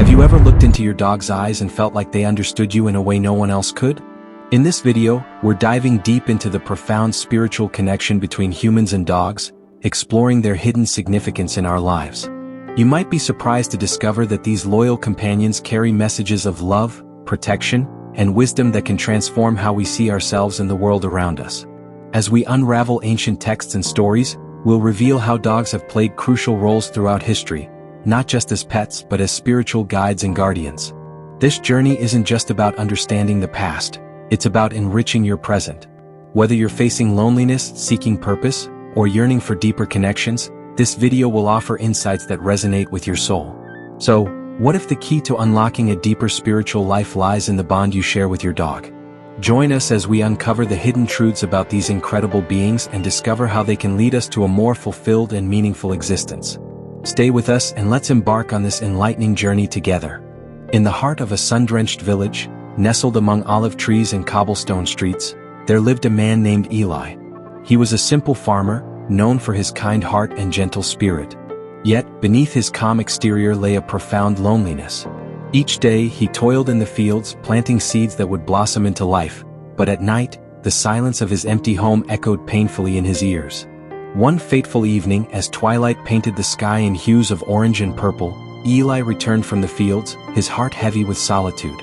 Have you ever looked into your dog's eyes and felt like they understood you in a way no one else could? In this video, we're diving deep into the profound spiritual connection between humans and dogs, exploring their hidden significance in our lives. You might be surprised to discover that these loyal companions carry messages of love, protection, and wisdom that can transform how we see ourselves and the world around us. As we unravel ancient texts and stories, we'll reveal how dogs have played crucial roles throughout history, not just as pets but as spiritual guides and guardians. This journey isn't just about understanding the past, it's about enriching your present. Whether you're facing loneliness, seeking purpose, or yearning for deeper connections, this video will offer insights that resonate with your soul. So, what if the key to unlocking a deeper spiritual life lies in the bond you share with your dog? Join us as we uncover the hidden truths about these incredible beings and discover how they can lead us to a more fulfilled and meaningful existence. Stay with us and let's embark on this enlightening journey together. In the heart of a sun-drenched village, nestled among olive trees and cobblestone streets, there lived a man named Eli. He was a simple farmer, known for his kind heart and gentle spirit. Yet, beneath his calm exterior lay a profound loneliness. Each day, he toiled in the fields, planting seeds that would blossom into life, but at night, the silence of his empty home echoed painfully in his ears. One fateful evening, as twilight painted the sky in hues of orange and purple, Eli returned from the fields, his heart heavy with solitude.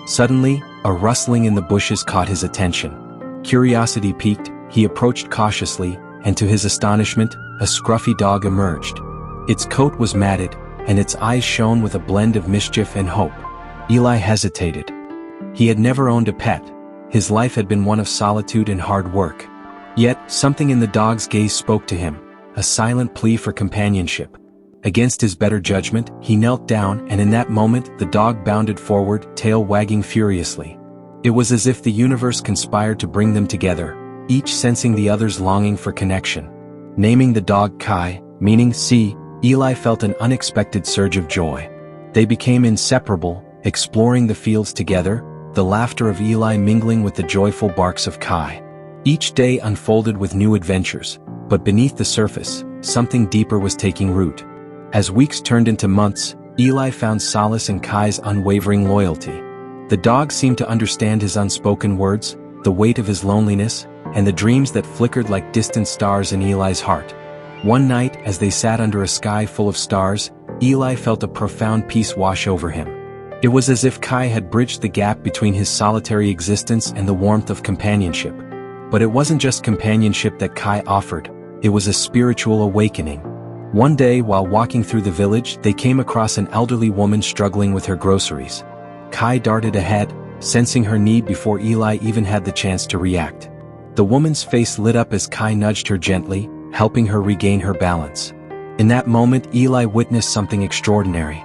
Suddenly, a rustling in the bushes caught his attention. Curiosity piqued, he approached cautiously, and to his astonishment, a scruffy dog emerged. Its coat was matted, and its eyes shone with a blend of mischief and hope. Eli hesitated. He had never owned a pet. His life had been one of solitude and hard work. Yet, something in the dog's gaze spoke to him, a silent plea for companionship. Against his better judgment, he knelt down, and in that moment, the dog bounded forward, tail wagging furiously. It was as if the universe conspired to bring them together, each sensing the other's longing for connection. Naming the dog Kai, meaning sea, Eli felt an unexpected surge of joy. They became inseparable, exploring the fields together, the laughter of Eli mingling with the joyful barks of Kai. Each day unfolded with new adventures, but beneath the surface, something deeper was taking root. As weeks turned into months, Eli found solace in Kai's unwavering loyalty. The dog seemed to understand his unspoken words, the weight of his loneliness, and the dreams that flickered like distant stars in Eli's heart. One night, as they sat under a sky full of stars, Eli felt a profound peace wash over him. It was as if Kai had bridged the gap between his solitary existence and the warmth of companionship. But it wasn't just companionship that Kai offered, it was a spiritual awakening. One day, while walking through the village, they came across an elderly woman struggling with her groceries. Kai darted ahead, sensing her need before Eli even had the chance to react. The woman's face lit up as Kai nudged her gently, helping her regain her balance. In that moment, Eli witnessed something extraordinary.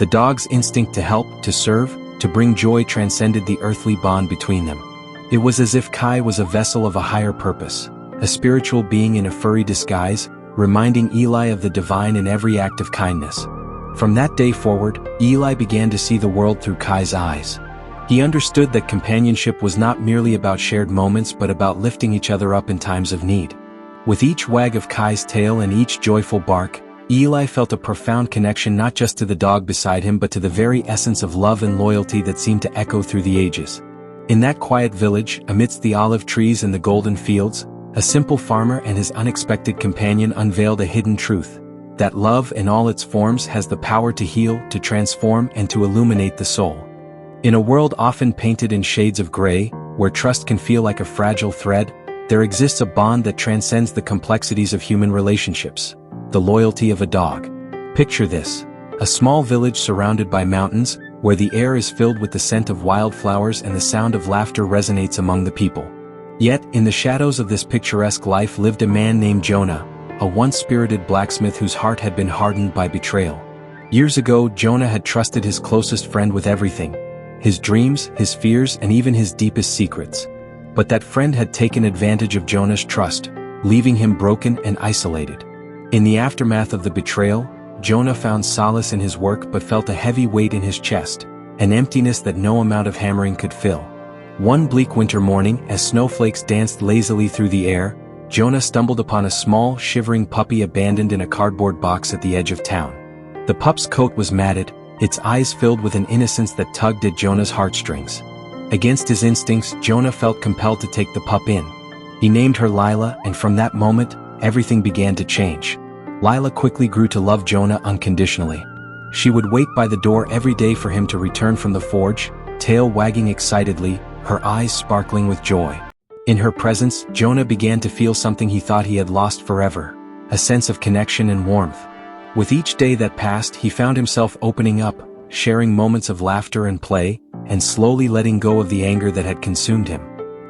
The dog's instinct to help, to serve, to bring joy transcended the earthly bond between them. It was as if Kai was a vessel of a higher purpose, a spiritual being in a furry disguise, reminding Eli of the divine in every act of kindness. From that day forward, Eli began to see the world through Kai's eyes. He understood that companionship was not merely about shared moments but about lifting each other up in times of need. With each wag of Kai's tail and each joyful bark, Eli felt a profound connection not just to the dog beside him but to the very essence of love and loyalty that seemed to echo through the ages. In that quiet village, amidst the olive trees and the golden fields, a simple farmer and his unexpected companion unveiled a hidden truth, that love in all its forms has the power to heal, to transform, and to illuminate the soul. In a world often painted in shades of gray, where trust can feel like a fragile thread, there exists a bond that transcends the complexities of human relationships, the loyalty of a dog. Picture this: a small village surrounded by mountains, where the air is filled with the scent of wildflowers and the sound of laughter resonates among the people. Yet, in the shadows of this picturesque life lived a man named Jonah, a once-spirited blacksmith whose heart had been hardened by betrayal. Years ago, Jonah had trusted his closest friend with everything: his dreams, his fears, and even his deepest secrets. But that friend had taken advantage of Jonah's trust, leaving him broken and isolated. In the aftermath of the betrayal, Jonah found solace in his work but felt a heavy weight in his chest, an emptiness that no amount of hammering could fill. One bleak winter morning, as snowflakes danced lazily through the air, Jonah stumbled upon a small, shivering puppy abandoned in a cardboard box at the edge of town. The pup's coat was matted, its eyes filled with an innocence that tugged at Jonah's heartstrings. Against his instincts, Jonah felt compelled to take the pup in. He named her Lila, and from that moment, everything began to change. Lila quickly grew to love Jonah unconditionally. She would wait by the door every day for him to return from the forge, tail wagging excitedly, her eyes sparkling with joy. In her presence, Jonah began to feel something he thought he had lost forever, a sense of connection and warmth. With each day that passed, he found himself opening up, sharing moments of laughter and play, and slowly letting go of the anger that had consumed him.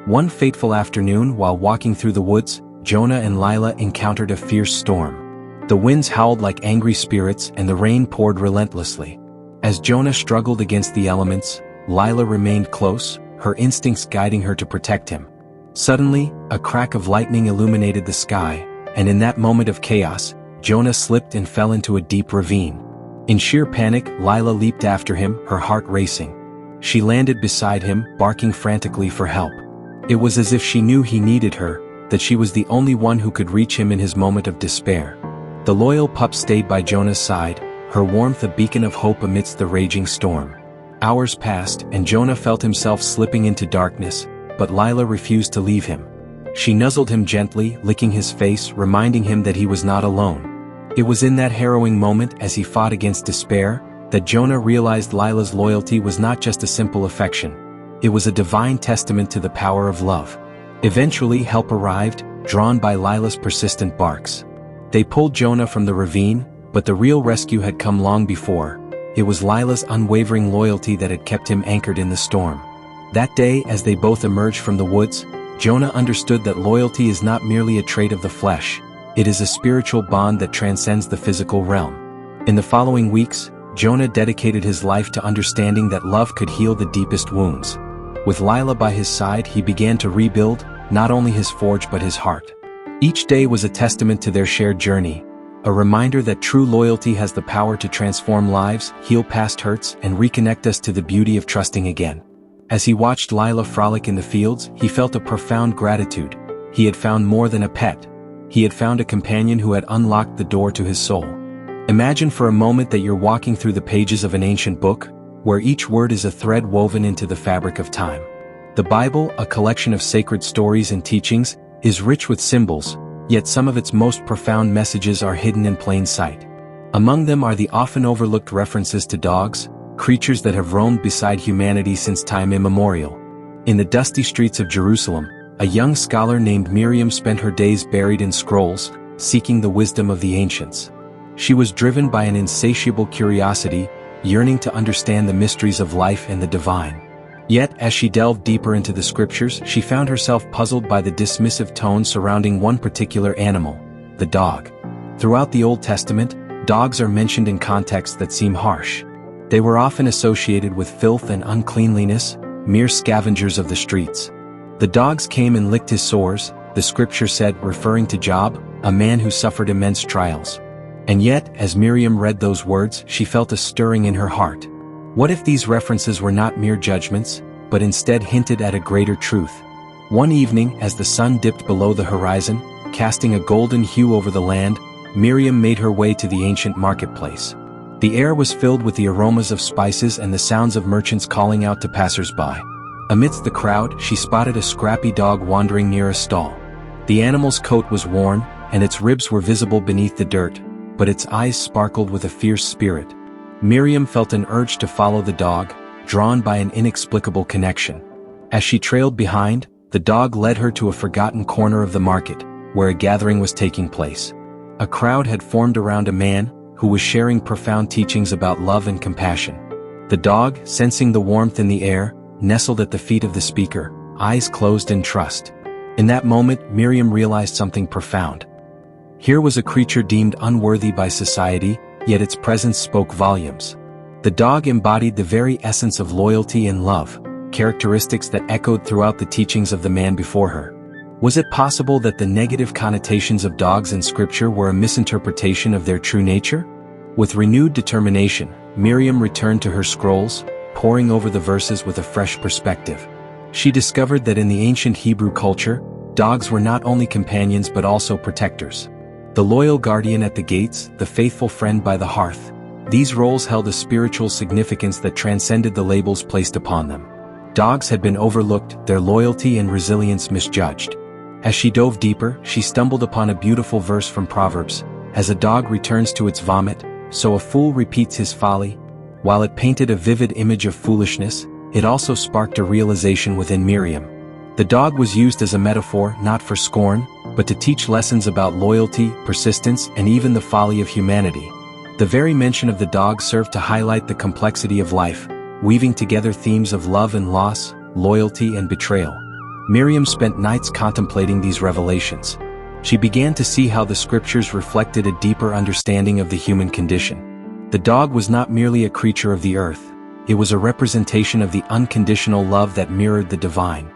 One fateful afternoon, while walking through the woods, Jonah and Lila encountered a fierce storm. The winds howled like angry spirits and the rain poured relentlessly. As Jonah struggled against the elements, Lila remained close, her instincts guiding her to protect him. Suddenly, a crack of lightning illuminated the sky, and in that moment of chaos, Jonah slipped and fell into a deep ravine. In sheer panic, Lila leaped after him, her heart racing. She landed beside him, barking frantically for help. It was as if she knew he needed her, that she was the only one who could reach him in his moment of despair. The loyal pup stayed by Jonah's side, her warmth a beacon of hope amidst the raging storm. Hours passed, and Jonah felt himself slipping into darkness, but Lila refused to leave him. She nuzzled him gently, licking his face, reminding him that he was not alone. It was in that harrowing moment, as he fought against despair, that Jonah realized Lila's loyalty was not just a simple affection. It was a divine testament to the power of love. Eventually, help arrived, drawn by Lila's persistent barks. They pulled Jonah from the ravine, but the real rescue had come long before. It was Lila's unwavering loyalty that had kept him anchored in the storm. That day, as they both emerged from the woods, Jonah understood that loyalty is not merely a trait of the flesh. It is a spiritual bond that transcends the physical realm. In the following weeks, Jonah dedicated his life to understanding that love could heal the deepest wounds. With Lila by his side, he began to rebuild, not only his forge but his heart. Each day was a testament to their shared journey, a reminder that true loyalty has the power to transform lives, heal past hurts, and reconnect us to the beauty of trusting again. As he watched Lila frolic in the fields, he felt a profound gratitude. He had found more than a pet. He had found a companion who had unlocked the door to his soul. Imagine for a moment that you're walking through the pages of an ancient book, where each word is a thread woven into the fabric of time. The Bible, a collection of sacred stories and teachings, is rich with symbols, yet some of its most profound messages are hidden in plain sight. Among them are the often overlooked references to dogs, creatures that have roamed beside humanity since time immemorial. In the dusty streets of Jerusalem, a young scholar named Miriam spent her days buried in scrolls, seeking the wisdom of the ancients. She was driven by an insatiable curiosity, yearning to understand the mysteries of life and the divine. Yet, as she delved deeper into the scriptures, she found herself puzzled by the dismissive tone surrounding one particular animal, the dog. Throughout the Old Testament, dogs are mentioned in contexts that seem harsh. They were often associated with filth and uncleanliness, mere scavengers of the streets. The dogs came and licked his sores, the scripture said, referring to Job, a man who suffered immense trials. And yet, as Miriam read those words, she felt a stirring in her heart. What if these references were not mere judgments, but instead hinted at a greater truth? One evening, as the sun dipped below the horizon, casting a golden hue over the land, Miriam made her way to the ancient marketplace. The air was filled with the aromas of spices and the sounds of merchants calling out to passers-by. Amidst the crowd, she spotted a scrappy dog wandering near a stall. The animal's coat was worn, and its ribs were visible beneath the dirt, but its eyes sparkled with a fierce spirit. Miriam felt an urge to follow the dog, drawn by an inexplicable connection. As she trailed behind, the dog led her to a forgotten corner of the market, where a gathering was taking place. A crowd had formed around a man who was sharing profound teachings about love and compassion. The dog, sensing the warmth in the air, nestled at the feet of the speaker, eyes closed in trust. In that moment, Miriam realized something profound. Here was a creature deemed unworthy by society, yet its presence spoke volumes. The dog embodied the very essence of loyalty and love, characteristics that echoed throughout the teachings of the man before her. Was it possible that the negative connotations of dogs in scripture were a misinterpretation of their true nature? With renewed determination, Miriam returned to her scrolls, poring over the verses with a fresh perspective. She discovered that in the ancient Hebrew culture, dogs were not only companions but also protectors. The loyal guardian at the gates, the faithful friend by the hearth. These roles held a spiritual significance that transcended the labels placed upon them. Dogs had been overlooked, their loyalty and resilience misjudged. As she dove deeper, she stumbled upon a beautiful verse from Proverbs: "As a dog returns to its vomit, so a fool repeats his folly." While it painted a vivid image of foolishness, it also sparked a realization within Miriam. The dog was used as a metaphor not for scorn, but to teach lessons about loyalty, persistence, and even the folly of humanity. The very mention of the dog served to highlight the complexity of life, weaving together themes of love and loss, loyalty and betrayal. Miriam spent nights contemplating these revelations. She began to see how the scriptures reflected a deeper understanding of the human condition. The dog was not merely a creature of the earth, it was a representation of the unconditional love that mirrored the divine.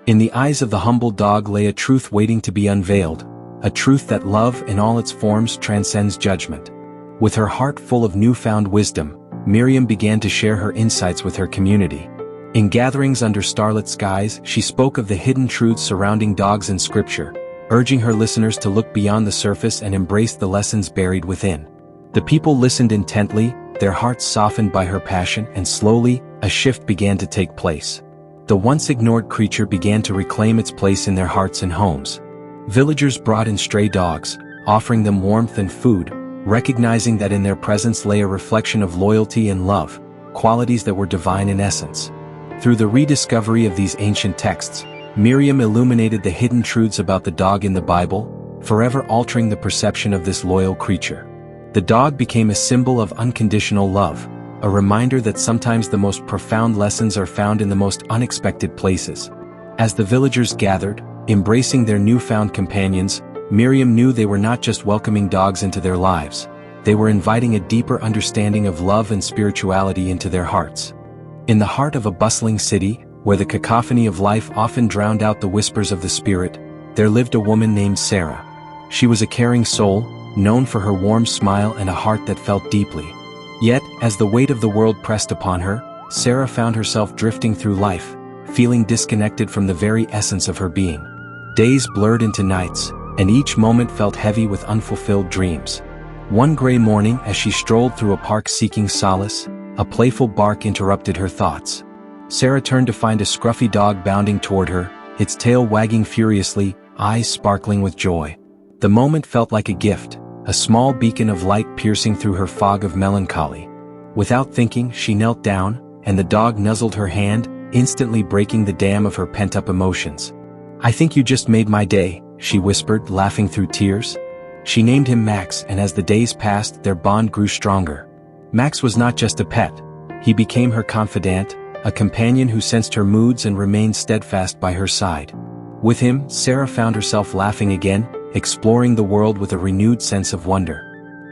In the eyes of the humble dog lay a truth waiting to be unveiled, a truth that love in all its forms transcends judgment. With her heart full of newfound wisdom, Miriam began to share her insights with her community. In gatherings under starlit skies, she spoke of the hidden truths surrounding dogs in Scripture, urging her listeners to look beyond the surface and embrace the lessons buried within. The people listened intently, their hearts softened by her passion, and slowly, a shift began to take place. The once ignored creature began to reclaim its place in their hearts and homes. Villagers brought in stray dogs, offering them warmth and food, recognizing that in their presence lay a reflection of loyalty and love, qualities that were divine in essence. Through the rediscovery of these ancient texts, Miriam illuminated the hidden truths about the dog in the Bible, forever altering the perception of this loyal creature. The dog became a symbol of unconditional love, a reminder that sometimes the most profound lessons are found in the most unexpected places. As the villagers gathered, embracing their newfound companions, Miriam knew they were not just welcoming dogs into their lives, they were inviting a deeper understanding of love and spirituality into their hearts. In the heart of a bustling city, where the cacophony of life often drowned out the whispers of the spirit, there lived a woman named Sarah. She was a caring soul, known for her warm smile and a heart that felt deeply. Yet, as the weight of the world pressed upon her, Sarah found herself drifting through life, feeling disconnected from the very essence of her being. Days blurred into nights, and each moment felt heavy with unfulfilled dreams. One gray morning, as she strolled through a park seeking solace, a playful bark interrupted her thoughts. Sarah turned to find a scruffy dog bounding toward her, its tail wagging furiously, eyes sparkling with joy. The moment felt like a gift, a small beacon of light piercing through her fog of melancholy. Without thinking, she knelt down, and the dog nuzzled her hand, instantly breaking the dam of her pent-up emotions. "I think you just made my day," she whispered, laughing through tears. She named him Max, and as the days passed, their bond grew stronger. Max was not just a pet. He became her confidant, a companion who sensed her moods and remained steadfast by her side. With him, Sarah found herself laughing again, exploring the world with a renewed sense of wonder.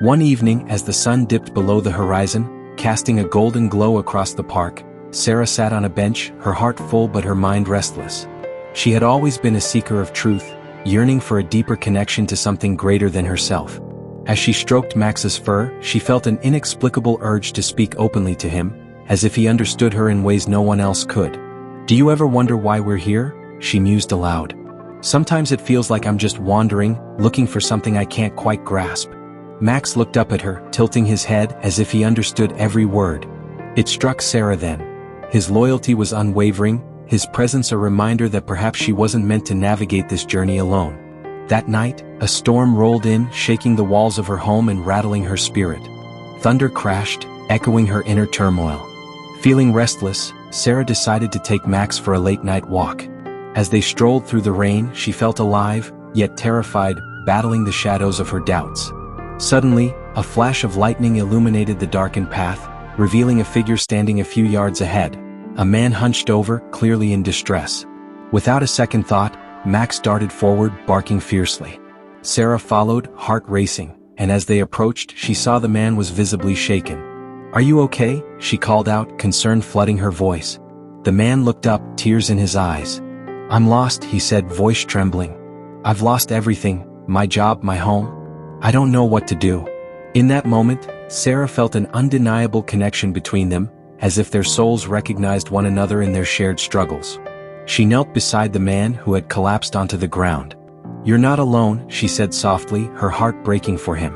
One evening, as the sun dipped below the horizon, casting a golden glow across the park, Sarah sat on a bench, her heart full but her mind restless. She had always been a seeker of truth, yearning for a deeper connection to something greater than herself. As she stroked Max's fur, she felt an inexplicable urge to speak openly to him, as if he understood her in ways no one else could. "Do you ever wonder why we're here?" she mused aloud. "Sometimes it feels like I'm just wandering, looking for something I can't quite grasp." Max looked up at her, tilting his head as if he understood every word. It struck Sarah then. His loyalty was unwavering, his presence a reminder that perhaps she wasn't meant to navigate this journey alone. That night, a storm rolled in, shaking the walls of her home and rattling her spirit. Thunder crashed, echoing her inner turmoil. Feeling restless, Sarah decided to take Max for a late-night walk. As they strolled through the rain, she felt alive, yet terrified, battling the shadows of her doubts. Suddenly, a flash of lightning illuminated the darkened path, revealing a figure standing a few yards ahead. A man hunched over, clearly in distress. Without a second thought, Max darted forward, barking fiercely. Sarah followed, heart racing, and as they approached, she saw the man was visibly shaken. "Are you okay?" she called out, concern flooding her voice. The man looked up, tears in his eyes. "I'm lost," he said, voice trembling. "I've lost everything, my job, my home. I don't know what to do." In that moment, Sarah felt an undeniable connection between them, as if their souls recognized one another in their shared struggles. She knelt beside the man who had collapsed onto the ground. "You're not alone," she said softly, her heart breaking for him.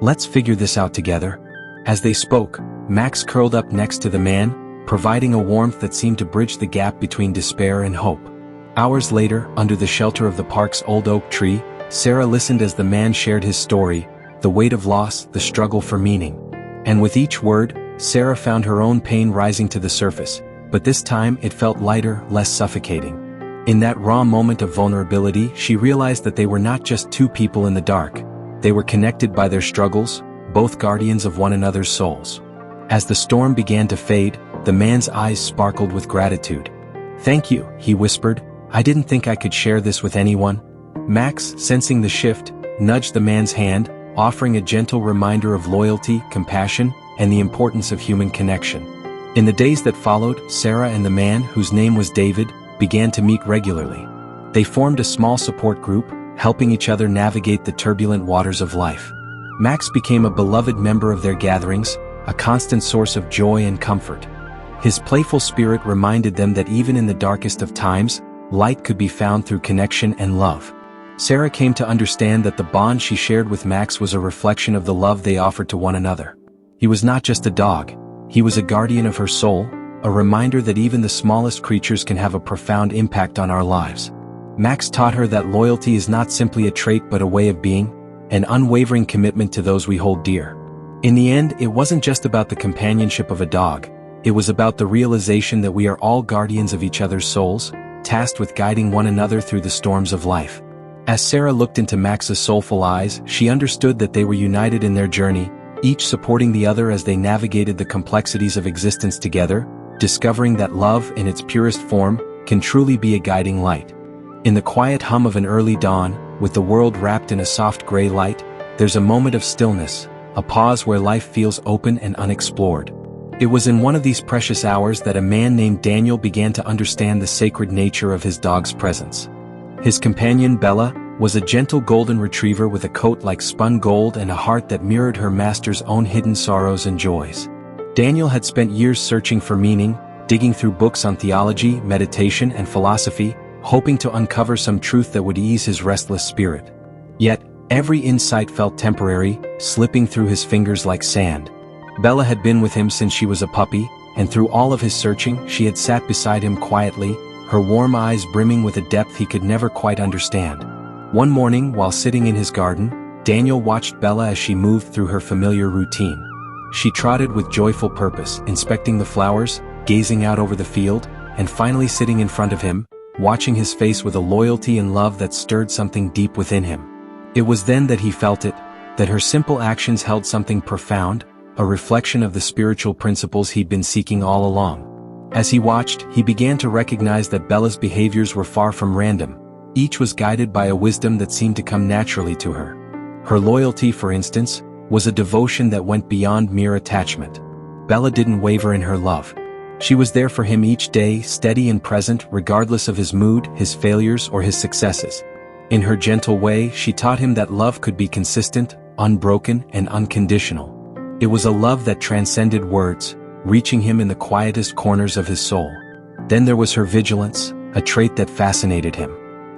"Let's figure this out together." As they spoke, Max curled up next to the man, providing a warmth that seemed to bridge the gap between despair and hope. Hours later, under the shelter of the park's old oak tree, Sarah listened as the man shared his story, the weight of loss, the struggle for meaning. And with each word, Sarah found her own pain rising to the surface, but this time it felt lighter, less suffocating. In that raw moment of vulnerability, she realized that they were not just two people in the dark. They were connected by their struggles, both guardians of one another's souls. As the storm began to fade, the man's eyes sparkled with gratitude. "Thank you," he whispered. "I didn't think I could share this with anyone." Max, sensing the shift, nudged the man's hand, offering a gentle reminder of loyalty, compassion, and the importance of human connection. In the days that followed, Sarah and the man, whose name was David, began to meet regularly. They formed a small support group, helping each other navigate the turbulent waters of life. Max became a beloved member of their gatherings, a constant source of joy and comfort. His playful spirit reminded them that even in the darkest of times, light could be found through connection and love. Sarah came to understand that the bond she shared with Max was a reflection of the love they offered to one another. He was not just a dog, he was a guardian of her soul, a reminder that even the smallest creatures can have a profound impact on our lives. Max taught her that loyalty is not simply a trait but a way of being, an unwavering commitment to those we hold dear. In the end, it wasn't just about the companionship of a dog, it was about the realization that we are all guardians of each other's souls, tasked with guiding one another through the storms of life. As Sarah looked into Max's soulful eyes, she understood that they were united in their journey, each supporting the other as they navigated the complexities of existence together, discovering that love in its purest form can truly be a guiding light. In the quiet hum of an early dawn, with the world wrapped in a soft gray light, there's a moment of stillness, a pause where life feels open and unexplored. It was in one of these precious hours that a man named Daniel began to understand the sacred nature of his dog's presence. His companion Bella was a gentle golden retriever with a coat like spun gold and a heart that mirrored her master's own hidden sorrows and joys. Daniel had spent years searching for meaning, digging through books on theology, meditation, and philosophy, hoping to uncover some truth that would ease his restless spirit. Yet, every insight felt temporary, slipping through his fingers like sand. Bella had been with him since she was a puppy, and through all of his searching, she had sat beside him quietly, her warm eyes brimming with a depth he could never quite understand. One morning, while sitting in his garden, Daniel watched Bella as she moved through her familiar routine. She trotted with joyful purpose, inspecting the flowers, gazing out over the field, and finally sitting in front of him, watching his face with a loyalty and love that stirred something deep within him. It was then that he felt it, that her simple actions held something profound, a reflection of the spiritual principles he'd been seeking all along. As he watched, he began to recognize that Bella's behaviors were far from random. Each was guided by a wisdom that seemed to come naturally to her. Her loyalty, for instance, was a devotion that went beyond mere attachment. Bella didn't waver in her love. She was there for him each day, steady and present, regardless of his mood, his failures, or his successes. In her gentle way, she taught him that love could be consistent, unbroken, and unconditional. It was a love that transcended words, reaching him in the quietest corners of his soul. Then there was her vigilance, a trait that fascinated him.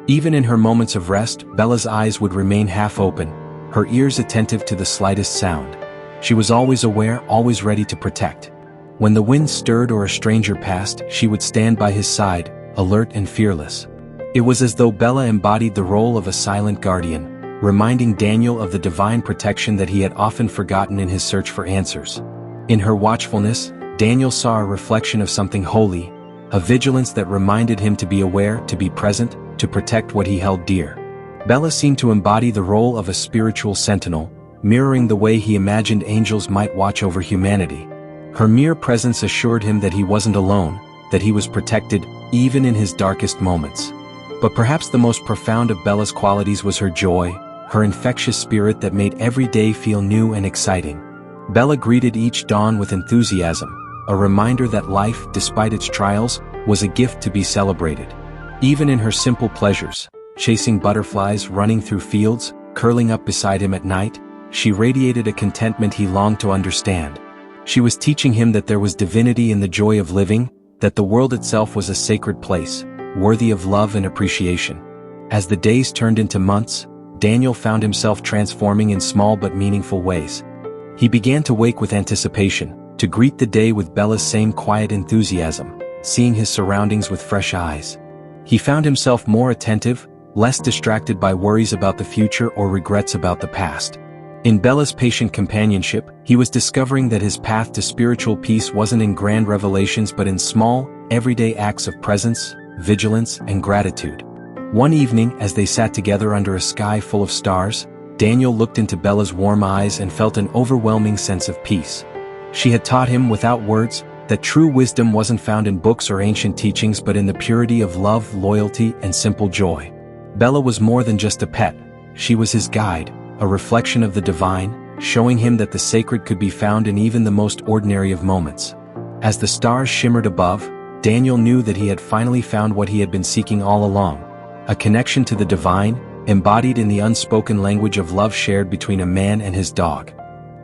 Even in her moments of rest, Bella's eyes would remain half open, her ears attentive to the slightest sound. She was always aware, always ready to protect. When the wind stirred or a stranger passed, she would stand by his side, alert and fearless. It was as though Bella embodied the role of a silent guardian, reminding Daniel of the divine protection that he had often forgotten in his search for answers. In her watchfulness, Daniel saw a reflection of something holy, a vigilance that reminded him to be aware, to be present, to protect what he held dear. Bella seemed to embody the role of a spiritual sentinel, mirroring the way he imagined angels might watch over humanity. Her mere presence assured him that he wasn't alone, that he was protected, even in his darkest moments. But perhaps the most profound of Bella's qualities was her joy, her infectious spirit that made every day feel new and exciting. Bella greeted each dawn with enthusiasm, a reminder that life, despite its trials, was a gift to be celebrated. Even in her simple pleasures, chasing butterflies, running through fields, curling up beside him at night, she radiated a contentment he longed to understand. She was teaching him that there was divinity in the joy of living, that the world itself was a sacred place, worthy of love and appreciation. As the days turned into months, Daniel found himself transforming in small but meaningful ways. He began to wake with anticipation, to greet the day with Bella's same quiet enthusiasm, seeing his surroundings with fresh eyes. He found himself more attentive, less distracted by worries about the future or regrets about the past. In Bella's patient companionship, he was discovering that his path to spiritual peace wasn't in grand revelations but in small, everyday acts of presence, vigilance, and gratitude. One evening, as they sat together under a sky full of stars, Daniel looked into Bella's warm eyes and felt an overwhelming sense of peace. She had taught him without words that true wisdom wasn't found in books or ancient teachings but in the purity of love, loyalty, and simple joy. Bella was more than just a pet. She was his guide, a reflection of the divine, showing him that the sacred could be found in even the most ordinary of moments. As the stars shimmered above, Daniel knew that he had finally found what he had been seeking all along, a connection to the divine, embodied in the unspoken language of love shared between a man and his dog.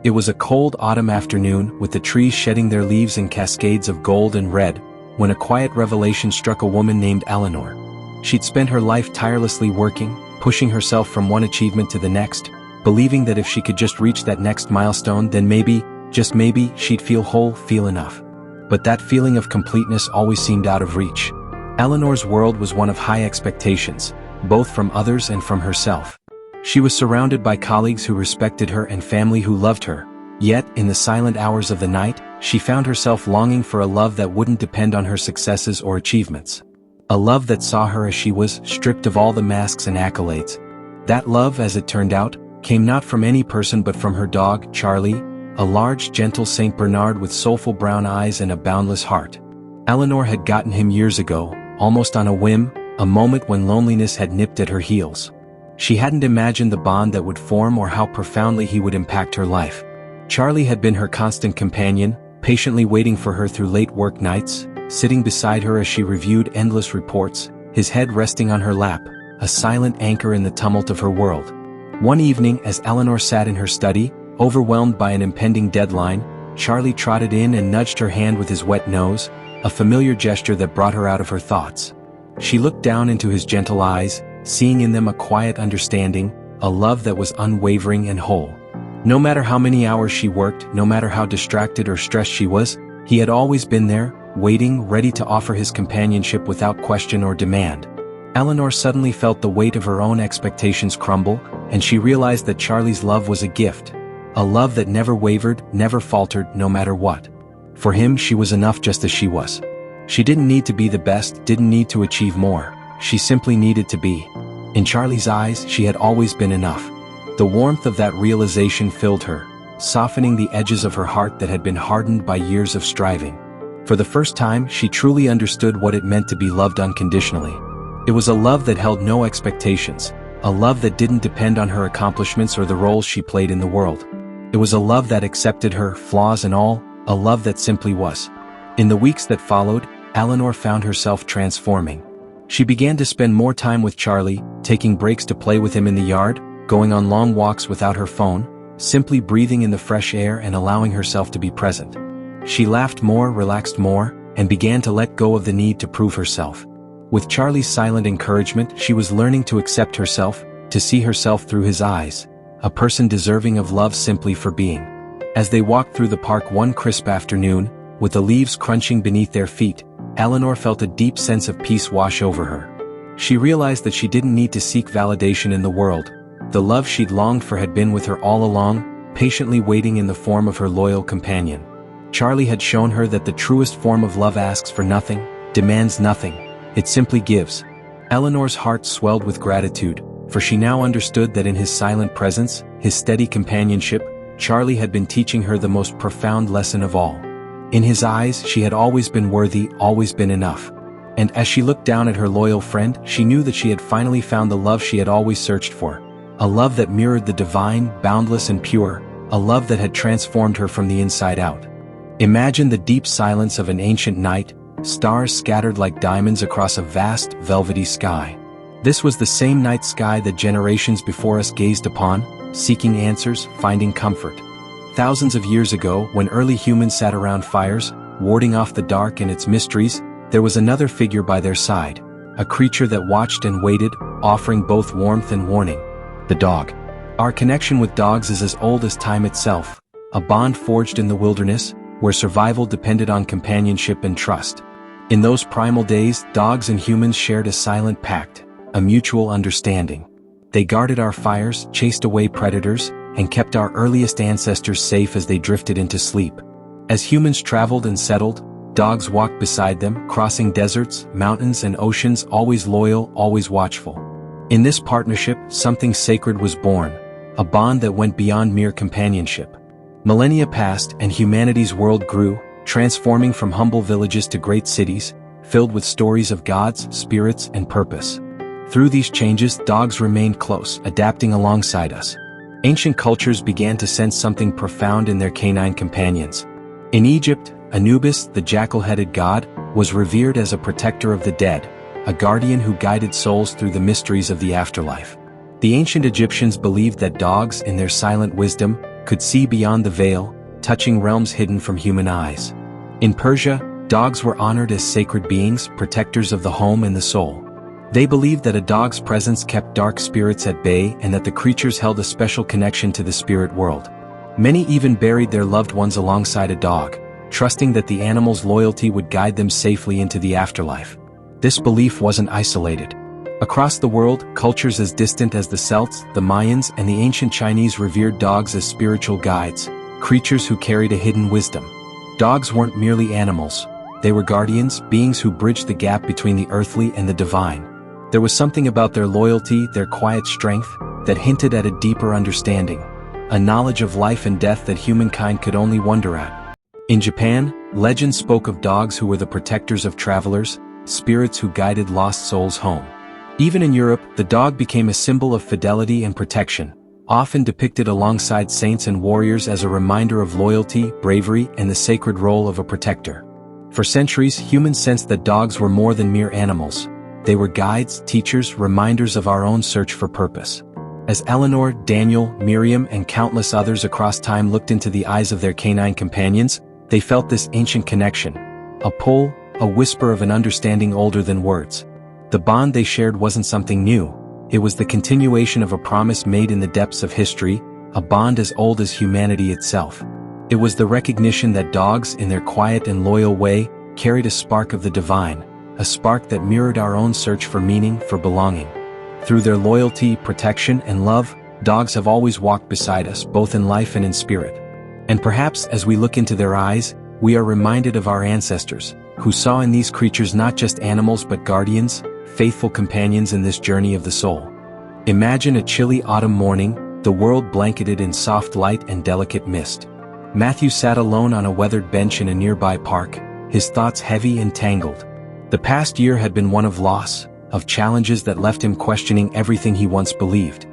It was a cold autumn afternoon, with the trees shedding their leaves in cascades of gold and red, when a quiet revelation struck a woman named Eleanor. She'd spent her life tirelessly working, pushing herself from one achievement to the next, believing that if she could just reach that next milestone, then maybe, just maybe, she'd feel whole, feel enough. But that feeling of completeness always seemed out of reach. Eleanor's world was one of high expectations, both from others and from herself. She was surrounded by colleagues who respected her and family who loved her, yet, in the silent hours of the night, she found herself longing for a love that wouldn't depend on her successes or achievements. A love that saw her as she was, stripped of all the masks and accolades. That love, as it turned out, came not from any person but from her dog, Charlie, a large, gentle Saint Bernard with soulful brown eyes and a boundless heart. Eleanor had gotten him years ago, almost on a whim, a moment when loneliness had nipped at her heels. She hadn't imagined the bond that would form or how profoundly he would impact her life. Charlie had been her constant companion, patiently waiting for her through late work nights, sitting beside her as she reviewed endless reports, his head resting on her lap, a silent anchor in the tumult of her world. One evening, as Eleanor sat in her study, overwhelmed by an impending deadline, Charlie trotted in and nudged her hand with his wet nose, a familiar gesture that brought her out of her thoughts. She looked down into his gentle eyes, seeing in them a quiet understanding, a love that was unwavering and whole. No matter how many hours she worked, no matter how distracted or stressed she was, he had always been there, waiting, ready to offer his companionship without question or demand. Eleanor suddenly felt the weight of her own expectations crumble, and she realized that Charlie's love was a gift. A love that never wavered, never faltered, no matter what. For him, she was enough just as she was. She didn't need to be the best, didn't need to achieve more. She simply needed to be. In Charlie's eyes, she had always been enough. The warmth of that realization filled her, softening the edges of her heart that had been hardened by years of striving. For the first time, she truly understood what it meant to be loved unconditionally. It was a love that held no expectations, a love that didn't depend on her accomplishments or the roles she played in the world. It was a love that accepted her, flaws and all, a love that simply was. In the weeks that followed, Eleanor found herself transforming. She began to spend more time with Charlie, taking breaks to play with him in the yard, going on long walks without her phone, simply breathing in the fresh air and allowing herself to be present. She laughed more, relaxed more, and began to let go of the need to prove herself. With Charlie's silent encouragement, she was learning to accept herself, to see herself through his eyes, a person deserving of love simply for being. As they walked through the park one crisp afternoon, with the leaves crunching beneath their feet, Eleanor felt a deep sense of peace wash over her. She realized that she didn't need to seek validation in the world. The love she'd longed for had been with her all along, patiently waiting in the form of her loyal companion. Charlie had shown her that the truest form of love asks for nothing, demands nothing. It simply gives. Eleanor's heart swelled with gratitude, for she now understood that in his silent presence, his steady companionship, Charlie had been teaching her the most profound lesson of all. In his eyes, she had always been worthy, always been enough. And as she looked down at her loyal friend, she knew that she had finally found the love she had always searched for. A love that mirrored the divine, boundless and pure, a love that had transformed her from the inside out. Imagine the deep silence of an ancient night, stars scattered like diamonds across a vast, velvety sky. This was the same night sky that generations before us gazed upon, seeking answers, finding comfort. Thousands of years ago, when early humans sat around fires, warding off the dark and its mysteries, there was another figure by their side, a creature that watched and waited, offering both warmth and warning: the dog. Our connection with dogs is as old as time itself, a bond forged in the wilderness, where survival depended on companionship and trust. In those primal days, dogs and humans shared a silent pact, a mutual understanding. They guarded our fires, chased away predators, and kept our earliest ancestors safe as they drifted into sleep. As humans traveled and settled, dogs walked beside them, crossing deserts, mountains, and oceans, always loyal, always watchful. In this partnership, something sacred was born, a bond that went beyond mere companionship. Millennia passed, and humanity's world grew, transforming from humble villages to great cities, filled with stories of gods, spirits, and purpose. Through these changes, dogs remained close, adapting alongside us. Ancient cultures began to sense something profound in their canine companions. In Egypt, Anubis, the jackal-headed god, was revered as a protector of the dead, a guardian who guided souls through the mysteries of the afterlife. The ancient Egyptians believed that dogs, in their silent wisdom, could see beyond the veil, touching realms hidden from human eyes. In Persia, dogs were honored as sacred beings, protectors of the home and the soul. They believed that a dog's presence kept dark spirits at bay and that the creatures held a special connection to the spirit world. Many even buried their loved ones alongside a dog, trusting that the animal's loyalty would guide them safely into the afterlife. This belief wasn't isolated. Across the world, cultures as distant as the Celts, the Mayans, and the ancient Chinese revered dogs as spiritual guides, creatures who carried a hidden wisdom. Dogs weren't merely animals. They were guardians, beings who bridged the gap between the earthly and the divine. There was something about their loyalty, their quiet strength, that hinted at a deeper understanding, a knowledge of life and death that humankind could only wonder at. In Japan, legends spoke of dogs who were the protectors of travelers, spirits who guided lost souls home. Even in Europe, the dog became a symbol of fidelity and protection, often depicted alongside saints and warriors as a reminder of loyalty, bravery, and the sacred role of a protector. For centuries, humans sensed that dogs were more than mere animals. They were guides, teachers, reminders of our own search for purpose. As Eleanor, Daniel, Miriam, and countless others across time looked into the eyes of their canine companions, they felt this ancient connection, a pull, a whisper of an understanding older than words. The bond they shared wasn't something new. It was the continuation of a promise made in the depths of history, a bond as old as humanity itself. It was the recognition that dogs, in their quiet and loyal way, carried a spark of the divine, a spark that mirrored our own search for meaning, for belonging. Through their loyalty, protection, and love, dogs have always walked beside us, both in life and in spirit. And perhaps as we look into their eyes, we are reminded of our ancestors, who saw in these creatures not just animals but guardians, faithful companions in this journey of the soul. Imagine a chilly autumn morning, the world blanketed in soft light and delicate mist. Matthew sat alone on a weathered bench in a nearby park, his thoughts heavy and tangled. The past year had been one of loss, of challenges that left him questioning everything he once believed.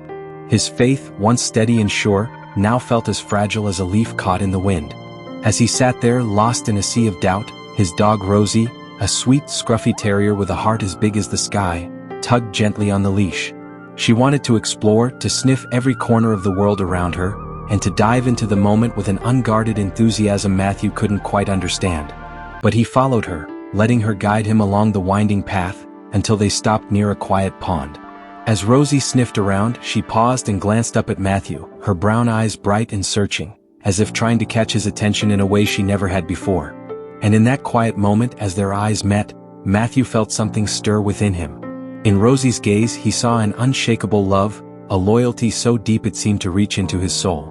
His faith, once steady and sure, now felt as fragile as a leaf caught in the wind. As he sat there, lost in a sea of doubt, his dog Rosie, a sweet, scruffy terrier with a heart as big as the sky, tugged gently on the leash. She wanted to explore, to sniff every corner of the world around her, and to dive into the moment with an unguarded enthusiasm Matthew couldn't quite understand. But he followed her, letting her guide him along the winding path, until they stopped near a quiet pond. As Rosie sniffed around, she paused and glanced up at Matthew, her brown eyes bright and searching, as if trying to catch his attention in a way she never had before. And in that quiet moment, as their eyes met, Matthew felt something stir within him. In Rosie's gaze he saw an unshakable love, a loyalty so deep it seemed to reach into his soul.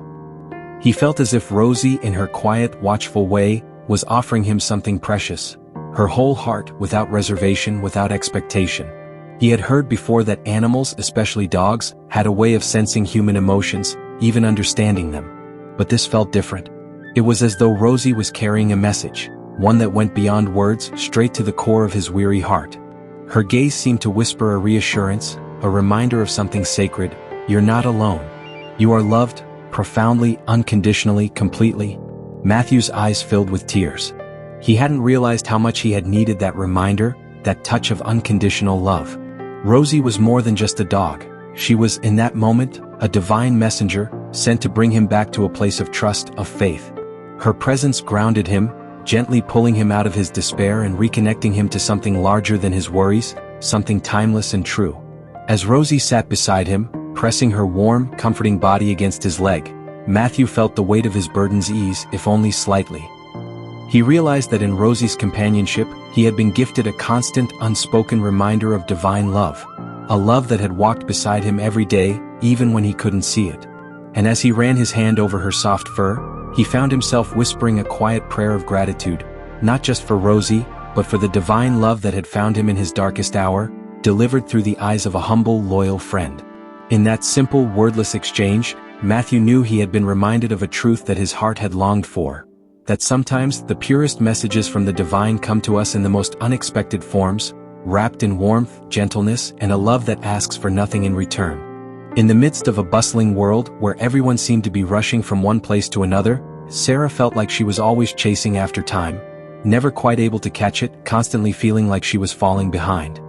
He felt as if Rosie, in her quiet, watchful way, was offering him something precious, her whole heart, without reservation, without expectation. He had heard before that animals, especially dogs, had a way of sensing human emotions, even understanding them. But this felt different. It was as though Rosie was carrying a message, one that went beyond words, straight to the core of his weary heart. Her gaze seemed to whisper a reassurance, a reminder of something sacred. You're not alone. You are loved, profoundly, unconditionally, completely. Matthew's eyes filled with tears. He hadn't realized how much he had needed that reminder, that touch of unconditional love. Rosie was more than just a dog. She was, in that moment, a divine messenger, sent to bring him back to a place of trust, of faith. Her presence grounded him, gently pulling him out of his despair and reconnecting him to something larger than his worries, something timeless and true. As Rosie sat beside him, pressing her warm, comforting body against his leg, Matthew felt the weight of his burdens ease, if only slightly. He realized that in Rosie's companionship, he had been gifted a constant, unspoken reminder of divine love. A love that had walked beside him every day, even when he couldn't see it. And as he ran his hand over her soft fur, he found himself whispering a quiet prayer of gratitude, not just for Rosie, but for the divine love that had found him in his darkest hour, delivered through the eyes of a humble, loyal friend. In that simple, wordless exchange, Matthew knew he had been reminded of a truth that his heart had longed for. That sometimes the purest messages from the divine come to us in the most unexpected forms, wrapped in warmth, gentleness, and a love that asks for nothing in return. In the midst of a bustling world where everyone seemed to be rushing from one place to another, Sarah felt like she was always chasing after time, never quite able to catch it, constantly feeling like she was falling behind.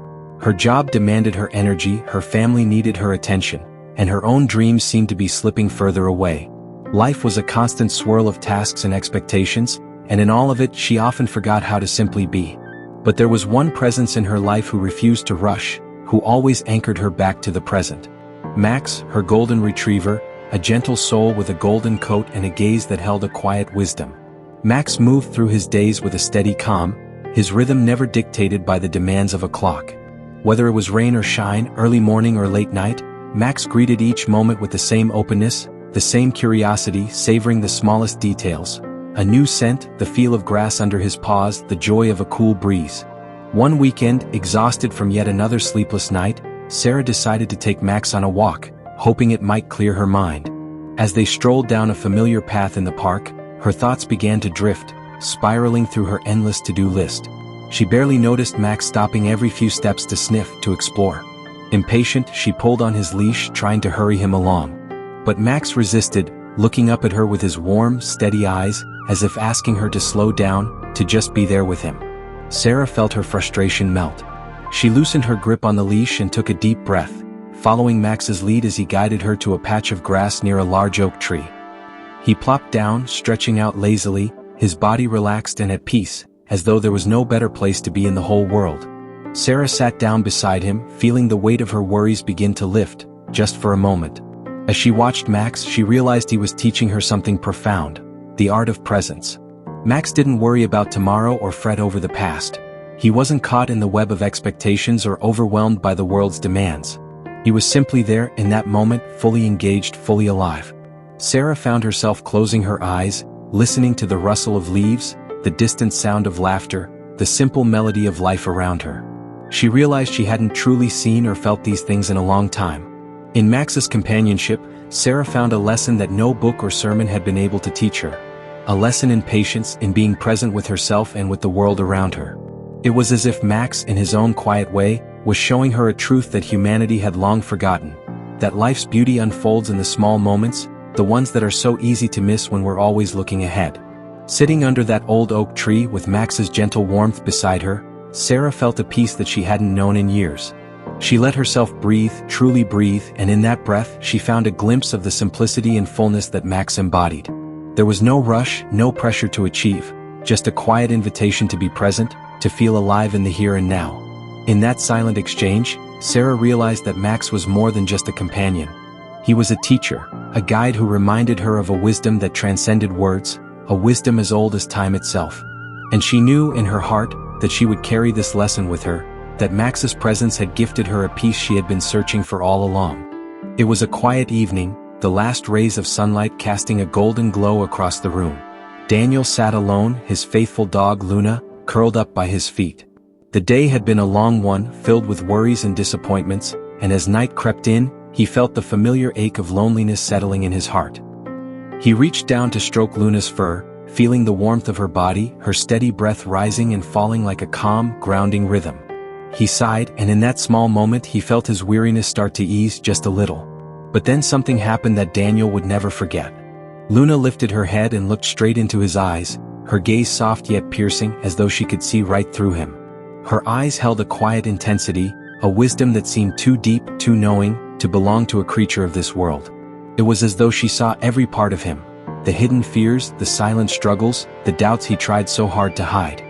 Her job demanded her energy, her family needed her attention, and her own dreams seemed to be slipping further away. Life was a constant swirl of tasks and expectations, and in all of it she often forgot how to simply be. But there was one presence in her life who refused to rush, who always anchored her back to the present. Max, her golden retriever, a gentle soul with a golden coat and a gaze that held a quiet wisdom. Max moved through his days with a steady calm, his rhythm never dictated by the demands of a clock. Whether it was rain or shine, early morning or late night, Max greeted each moment with the same openness, the same curiosity, savoring the smallest details. A new scent, the feel of grass under his paws, the joy of a cool breeze. One weekend, exhausted from yet another sleepless night, Sarah decided to take Max on a walk, hoping it might clear her mind. As they strolled down a familiar path in the park, her thoughts began to drift, spiraling through her endless to-do list. She barely noticed Max stopping every few steps to sniff, to explore. Impatient, she pulled on his leash, trying to hurry him along. But Max resisted, looking up at her with his warm, steady eyes, as if asking her to slow down, to just be there with him. Sarah felt her frustration melt. She loosened her grip on the leash and took a deep breath, following Max's lead as he guided her to a patch of grass near a large oak tree. He plopped down, stretching out lazily, his body relaxed and at peace, as though there was no better place to be in the whole world. Sarah sat down beside him, feeling the weight of her worries begin to lift, just for a moment. As she watched Max, she realized he was teaching her something profound, the art of presence. Max didn't worry about tomorrow or fret over the past. He wasn't caught in the web of expectations or overwhelmed by the world's demands. He was simply there, in that moment, fully engaged, fully alive. Sarah found herself closing her eyes, listening to the rustle of leaves, the distant sound of laughter, the simple melody of life around her. She realized she hadn't truly seen or felt these things in a long time. In Max's companionship, Sarah found a lesson that no book or sermon had been able to teach her. A lesson in patience, in being present with herself and with the world around her. It was as if Max, in his own quiet way, was showing her a truth that humanity had long forgotten. That life's beauty unfolds in the small moments, the ones that are so easy to miss when we're always looking ahead. Sitting under that old oak tree with Max's gentle warmth beside her, Sarah felt a peace that she hadn't known in years. She let herself breathe, truly breathe, and in that breath she found a glimpse of the simplicity and fullness that Max embodied. There was no rush, no pressure to achieve, just a quiet invitation to be present, to feel alive in the here and now. In that silent exchange, Sarah realized that Max was more than just a companion. He was a teacher, a guide who reminded her of a wisdom that transcended words, a wisdom as old as time itself. And she knew in her heart that she would carry this lesson with her, that Max's presence had gifted her a peace she had been searching for all along. It was a quiet evening, the last rays of sunlight casting a golden glow across the room. Daniel sat alone, his faithful dog Luna, curled up by his feet. The day had been a long one, filled with worries and disappointments, and as night crept in, he felt the familiar ache of loneliness settling in his heart. He reached down to stroke Luna's fur, feeling the warmth of her body, her steady breath rising and falling like a calm, grounding rhythm. He sighed, and in that small moment he felt his weariness start to ease just a little. But then something happened that Daniel would never forget. Luna lifted her head and looked straight into his eyes, her gaze soft yet piercing, as though she could see right through him. Her eyes held a quiet intensity, a wisdom that seemed too deep, too knowing, to belong to a creature of this world. It was as though she saw every part of him, the hidden fears, the silent struggles, the doubts he tried so hard to hide.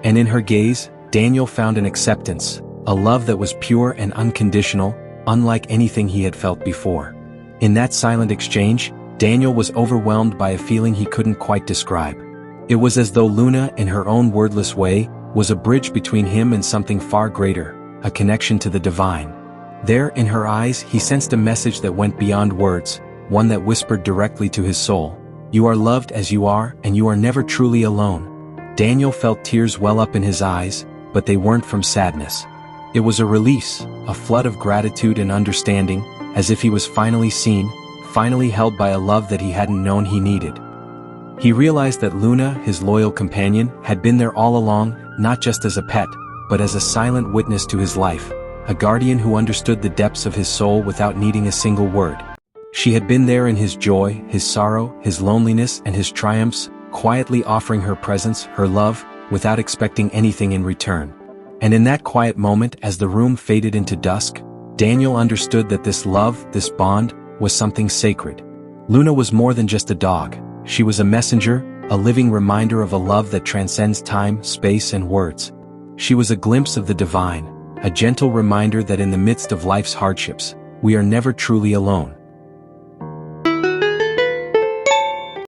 And in her gaze, Daniel found an acceptance, a love that was pure and unconditional, unlike anything he had felt before. In that silent exchange, Daniel was overwhelmed by a feeling he couldn't quite describe. It was as though Luna, in her own wordless way, was a bridge between him and something far greater, a connection to the divine. There, in her eyes, he sensed a message that went beyond words, one that whispered directly to his soul. You are loved as you are, and you are never truly alone. Daniel felt tears well up in his eyes, but they weren't from sadness. It was a release, a flood of gratitude and understanding, as if he was finally seen, finally held by a love that he hadn't known he needed. He realized that Luna, his loyal companion, had been there all along, not just as a pet, but as a silent witness to his life, a guardian who understood the depths of his soul without needing a single word. She had been there in his joy, his sorrow, his loneliness, and his triumphs, quietly offering her presence, her love, without expecting anything in return. And in that quiet moment, as the room faded into dusk, Daniel understood that this love, this bond, was something sacred. Luna was more than just a dog. She was a messenger, a living reminder of a love that transcends time, space, and words. She was a glimpse of the divine, a gentle reminder that in the midst of life's hardships, we are never truly alone.